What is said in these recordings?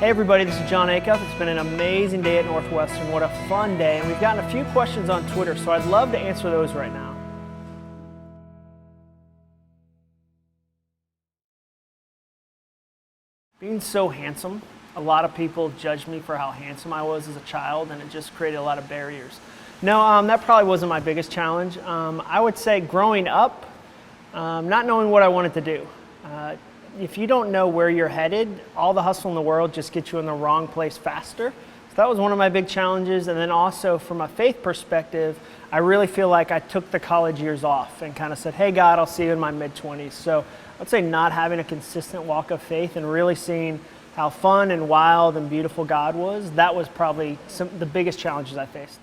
Hey everybody, this is Jon Acuff. It's been an amazing day at Northwestern. What a fun day. And we've gotten a few questions on Twitter, so I'd love to answer those right now. Being so handsome, a lot of people judged me for how handsome I was as a child, and it just created a lot of barriers. No, that probably wasn't my biggest challenge. I would say growing up, not knowing what I wanted to do. If you don't know where you're headed, all the hustle in the world just gets you in the wrong place faster. So that was one of my big challenges. And then also from a faith perspective, I really feel like I took the college years off and kind of said, hey God, I'll see you in my mid-20s. So I'd say not having a consistent walk of faith and really seeing how fun and wild and beautiful God was, that was probably the biggest challenges I faced.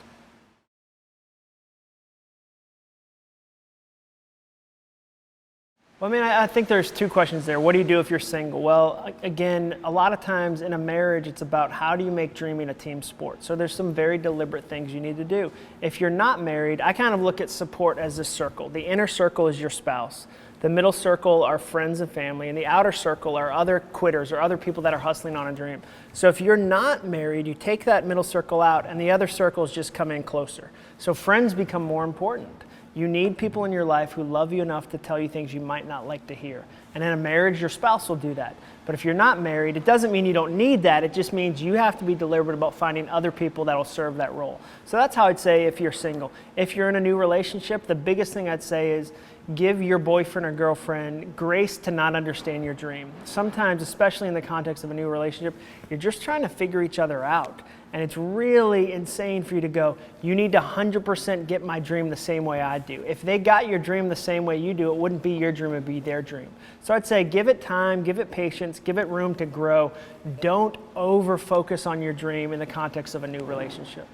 Well, I think there's two questions there. What do you do if you're single? Well, again, a lot of times in a marriage, it's about how do you make dreaming a team sport. So there's some very deliberate things you need to do. If you're not married, I kind of look at support as a circle. The inner circle is your spouse. The middle circle are friends and family, and the outer circle are other quitters or other people that are hustling on a dream. So if you're not married, you take that middle circle out, and the other circles just come in closer. So friends become more important. You need people in your life who love you enough to tell you things you might not like to hear. And in a marriage, your spouse will do that. But if you're not married, it doesn't mean you don't need that. It just means you have to be deliberate about finding other people that will serve that role. So that's how I'd say if you're single. If you're in a new relationship, the biggest thing I'd say is give your boyfriend or girlfriend grace to not understand your dream. Sometimes, especially in the context of a new relationship, you're just trying to figure each other out. And it's really insane for you to go, you need to 100% get my dream the same way I do. If they got your dream the same way you do, it wouldn't be your dream, it would be their dream. So I'd say give it time, give it patience, give it room to grow. Don't over-focus on your dream in the context of a new relationship.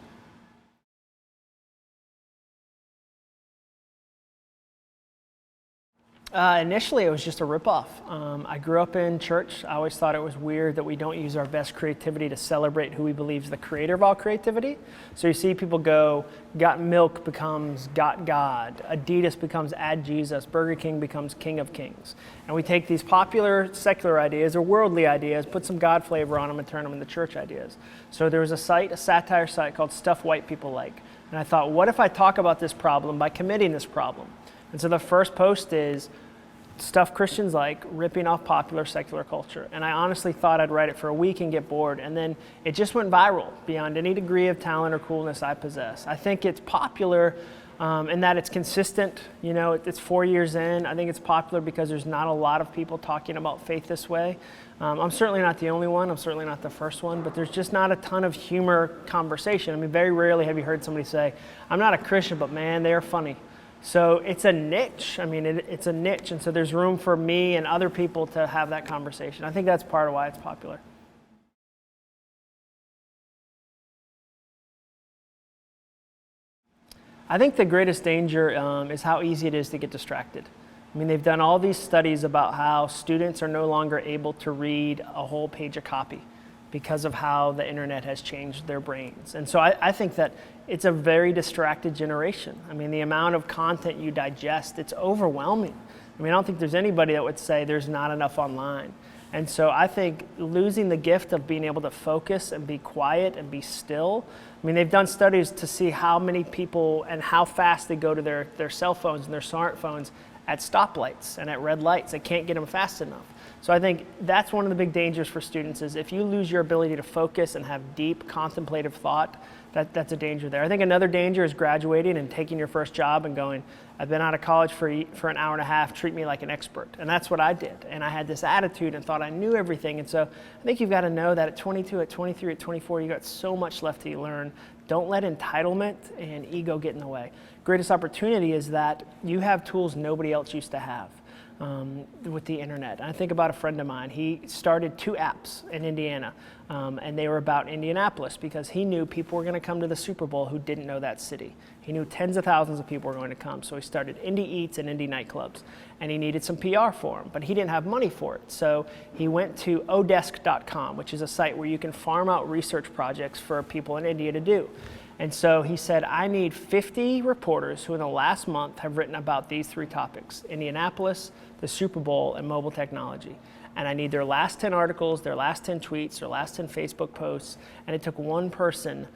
Initially, it was just a ripoff. I grew up in church. I always thought it was weird that we don't use our best creativity to celebrate who we believe is the creator of all creativity. So you see people go, got milk becomes got God, Adidas becomes add Jesus, Burger King becomes King of Kings. And we take these popular secular ideas or worldly ideas, put some God flavor on them and turn them into church ideas. So there was a satire site called Stuff White People Like. And I thought, what if I talk about this problem by committing this problem? And so the first post is stuff Christians like, ripping off popular secular culture. And I honestly thought I'd write it for a week and get bored. And then it just went viral beyond any degree of talent or coolness I possess. I think it's popular in that it's consistent. You know, it's 4 years in. I think it's popular because there's not a lot of people talking about faith this way. I'm certainly not the only one. I'm certainly not the first one. But there's just not a ton of humor conversation. I mean, very rarely have you heard somebody say, I'm not a Christian, but man, they're funny. So it's a niche. I mean, it's a niche. And so there's room for me and other people to have that conversation. I think that's part of why it's popular. I think the greatest danger is how easy it is to get distracted. I mean, they've done all these studies about how students are no longer able to read a whole page of copy because of how the internet has changed their brains. And so I think that it's a very distracted generation. I mean, the amount of content you digest, it's overwhelming. I mean, I don't think there's anybody that would say there's not enough online. And so I think losing the gift of being able to focus and be quiet and be still. I mean, they've done studies to see how many people and how fast they go to their cell phones and their smartphones at stoplights and at red lights. They can't get them fast enough. So I think that's one of the big dangers for students is if you lose your ability to focus and have deep contemplative thought, that's a danger there. I think another danger is graduating and taking your first job and going, I've been out of college for an hour and a half, treat me like an expert. And that's what I did. And I had this attitude and thought I knew everything. And so I think you've got to know that at 22, at 23, at 24, you got so much left to learn. Don't let entitlement and ego get in the way. Greatest opportunity is that you have tools nobody else used to have. With the internet. And I think about a friend of mine. He started 2 apps in Indiana, and they were about Indianapolis because he knew people were going to come to the Super Bowl who didn't know that city. He knew tens of thousands of people were going to come, so he started Indy Eats and Indy Nightclubs, and he needed some PR for them, but he didn't have money for it. So he went to odesk.com, which is a site where you can farm out research projects for people in India to do. And so he said, I need 50 reporters who in the last month have written about these 3 topics, Indianapolis, the Super Bowl, and mobile technology. and I need their last 10 articles, their last 10 tweets, their last 10 Facebook posts, and it took one person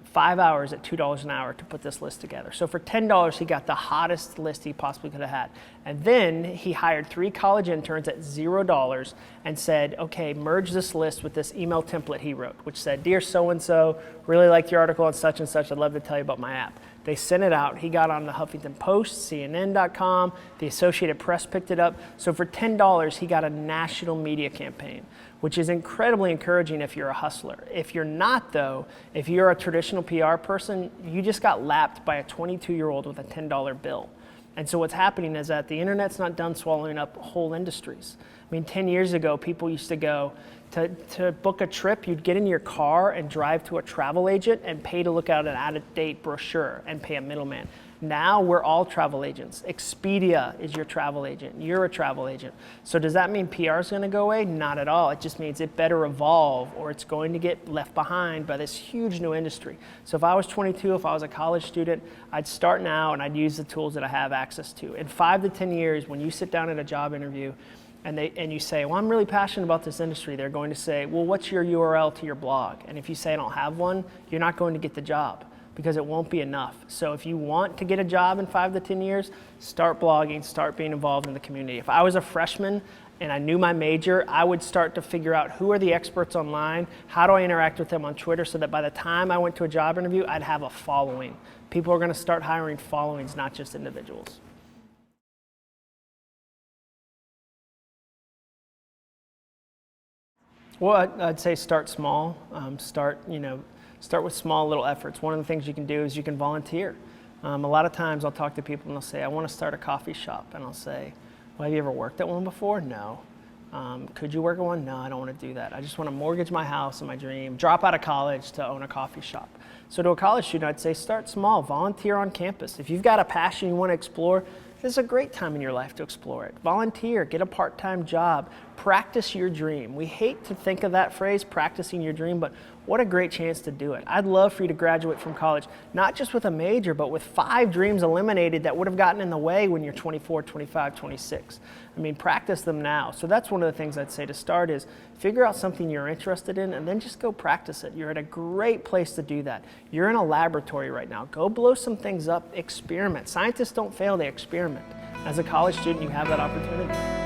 5 hours at $2 an hour to put this list together. So for $10, he got the hottest list he possibly could have had. And then he hired 3 college interns at $0 and said, okay, merge this list with this email template he wrote, which said, dear so-and-so, really liked your article on such and such, I'd love to tell you about my app. They sent it out. He got on the Huffington Post, CNN.com, the Associated Press picked it up. So for $10, he got a national media campaign, which is incredibly encouraging if you're a hustler. If you're not, though, if you're a traditional PR person, you just got lapped by a 22-year-old with a $10 bill. And so what's happening is that the internet's not done swallowing up whole industries. I mean, 10 years ago, people used to go to book a trip, you'd get in your car and drive to a travel agent and pay to look at an out-of-date brochure and pay a middleman. Now we're all travel agents. Expedia is your travel agent. You're a travel agent. So does that mean PR is going to go away? Not at all. It just means it better evolve or it's going to get left behind by this huge new industry. So if I was 22, if I was a college student, I'd start now and I'd use the tools that I have access to. In 5 to 10 years, when you sit down at a job interview and you say, well, I'm really passionate about this industry, they're going to say, well, what's your URL to your blog? And if you say I don't have one, you're not going to get the job, because it won't be enough. So if you want to get a job in 5 to 10 years, start blogging, start being involved in the community. If I was a freshman and I knew my major, I would start to figure out who are the experts online, how do I interact with them on Twitter, so that by the time I went to a job interview, I'd have a following. People are going to start hiring followings, not just individuals. Well, I'd say start small. Start with small little efforts. One of the things you can do is you can volunteer. A lot of times I'll talk to people and they'll say, I want to start a coffee shop. And I'll say, well, have you ever worked at one before? No. Could you work at one? No, I don't want to do that. I just want to mortgage my house and my dream, drop out of college to own a coffee shop. So to a college student, I'd say start small, volunteer on campus. If you've got a passion you want to explore, this is a great time in your life to explore it. Volunteer, get a part-time job, practice your dream. We hate to think of that phrase, practicing your dream, but what a great chance to do it. I'd love for you to graduate from college, not just with a major, but with 5 dreams eliminated that would have gotten in the way when you're 24, 25, 26. I mean, practice them now. So that's one of the things I'd say to start is figure out something you're interested in and then just go practice it. You're at a great place to do that. You're in a laboratory right now. Go blow some things up, experiment. Scientists don't fail, they experiment. As a college student, you have that opportunity.